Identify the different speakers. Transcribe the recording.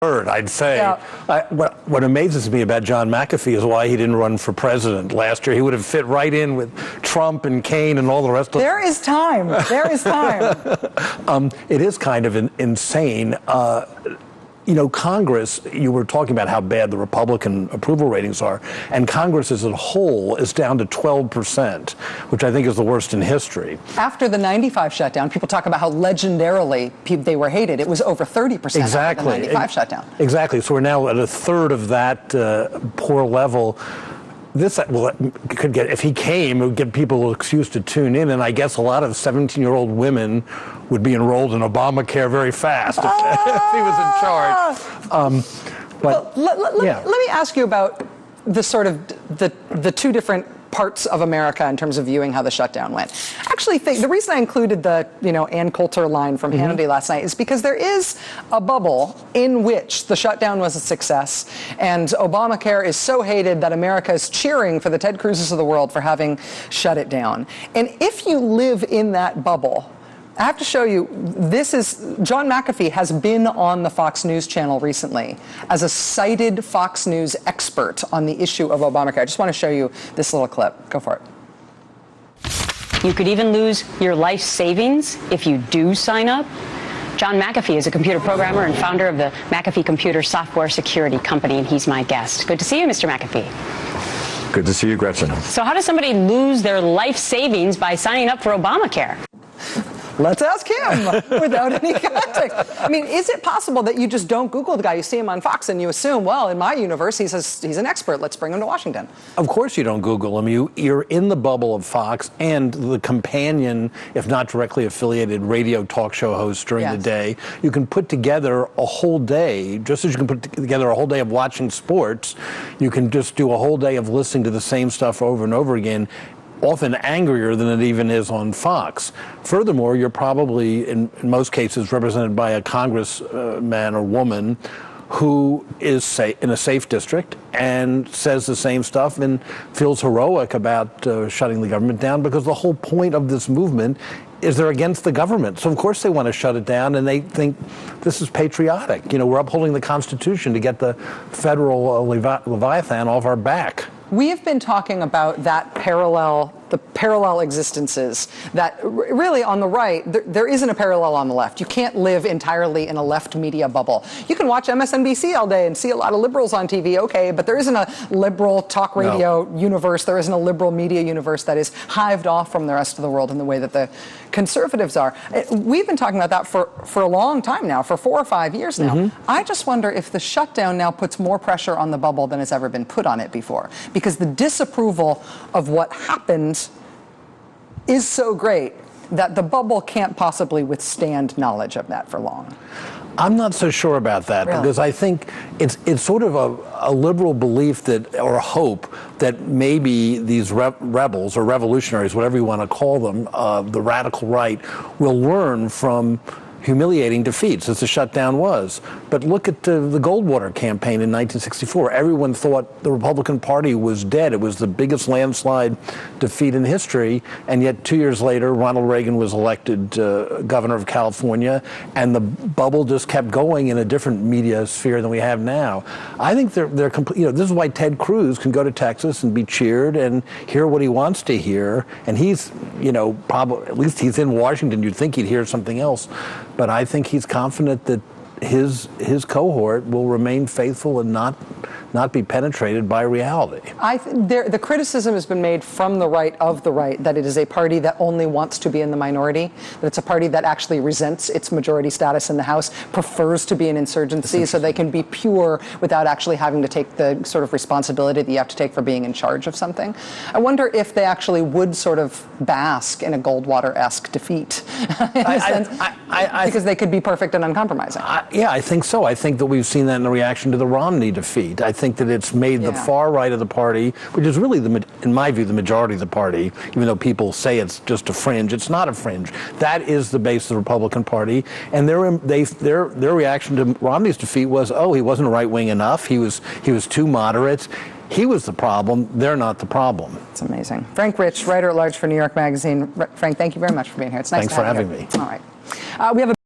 Speaker 1: third, I'd say.
Speaker 2: Yeah.
Speaker 1: What amazes me about John McAfee is why he didn't run for president last year. He would have fit right in with Trump and Kaine and all the rest of them.
Speaker 2: There is time. There is time.
Speaker 1: It is kind of insane. Congress, you were talking about how bad the Republican approval ratings are, and Congress as a whole is down to 12%, which I think is the worst in history.
Speaker 2: After the 95 shutdown, people talk about how legendarily they were hated. It was over 30%
Speaker 1: exactly.
Speaker 2: after the 95 shutdown.
Speaker 1: Exactly. So we're now at a third of that poor level. If he came, it would give people an excuse to tune in, and I guess a lot of 17-year-old women would be enrolled in Obamacare very fast if he was in charge.
Speaker 2: Let me ask you about the sort of the two different parts of America in terms of viewing how the shutdown went. I actually think the reason I included the Ann Coulter line from Hannity last night is because there is a bubble in which the shutdown was a success, and Obamacare is so hated that America is cheering for the Ted Cruzes of the world for having shut it down. And if you live in that bubble, I have to show you, John McAfee has been on the Fox News channel recently as a cited Fox News expert on the issue of Obamacare. I just want to show you this little clip. Go for it.
Speaker 3: You could even lose your life savings if you do sign up. John McAfee is a computer programmer and founder of the McAfee Computer Software Security Company, and he's my guest. Good to see you, Mr. McAfee.
Speaker 4: Good to see you, Gretchen.
Speaker 3: So how does somebody lose their life savings by signing up for Obamacare?
Speaker 2: Let's ask him without any context. I mean, is it possible that you just don't Google the guy? You see him on Fox and you assume, well, in my universe, he's an expert. Let's bring him to Washington.
Speaker 1: Of course you don't Google him. You're in the bubble of Fox and the companion, if not directly affiliated, radio talk show host during the day. You can put together a whole day, just as you can put together a whole day of watching sports, you can just do a whole day of listening to the same stuff over and over again, often angrier than it even is on Fox. Furthermore, you're probably, in most cases, represented by a congressman or woman who is in a safe district and says the same stuff and feels heroic about shutting the government down, because the whole point of this movement is they're against the government. So of course they want to shut it down, and they think this is patriotic. We're upholding the Constitution to get the federal Leviathan off our back.
Speaker 2: We have been talking about the parallel existences that really on the right, there isn't a parallel on the left. You can't live entirely in a left media bubble. You can watch MSNBC all day and see a lot of liberals on TV, okay, but there isn't a liberal talk radio universe. There isn't a liberal media universe that is hived off from the rest of the world in the way that the conservatives are. We've been talking about that for a long time now, for 4 or 5 years now. I just wonder if the shutdown now puts more pressure on the bubble than has ever been put on it before, because the disapproval of what happened is so great that the bubble can't possibly withstand knowledge of that for long.
Speaker 1: I'm not so sure about that, because I think it's sort of a liberal belief or hope that maybe these rebels or revolutionaries, whatever you want to call them, the radical right, will learn from humiliating defeats, as the shutdown was. But look at the Goldwater campaign in 1964. Everyone thought the Republican Party was dead. It was the biggest landslide defeat in history, and yet 2 years later, Ronald Reagan was elected governor of California, and the bubble just kept going in a different media sphere than we have now. I think they're complete. This is why Ted Cruz can go to Texas and be cheered and hear what he wants to hear, and he's, probably, at least he's in Washington. You'd think he'd hear something else. But I think he's confident that his cohort will remain faithful and not be penetrated by reality.
Speaker 2: The criticism has been made from the right of the right that it is a party that only wants to be in the minority, that it's a party that actually resents its majority status in the House, prefers to be an insurgency so they can be pure without actually having to take the sort of responsibility that you have to take for being in charge of something. I wonder if they actually would sort of bask in a Goldwater-esque defeat, because they could be perfect and uncompromising.
Speaker 1: Yeah, I think so. I think that we've seen that in the reaction to the Romney defeat. I think that it's made the far right of the party, which is really, in my view, the majority of the party, even though people say it's just a fringe. It's not a fringe. That is the base of the Republican Party. And their reaction to Romney's defeat was, oh, he wasn't right-wing enough. He was too moderate. He was the problem. They're not the problem.
Speaker 2: It's amazing. Frank Rich, writer-at-large for New York Magazine. Frank, thank you very much for being here. It's nice to have you.
Speaker 1: Thanks for having me.
Speaker 2: All right. We have a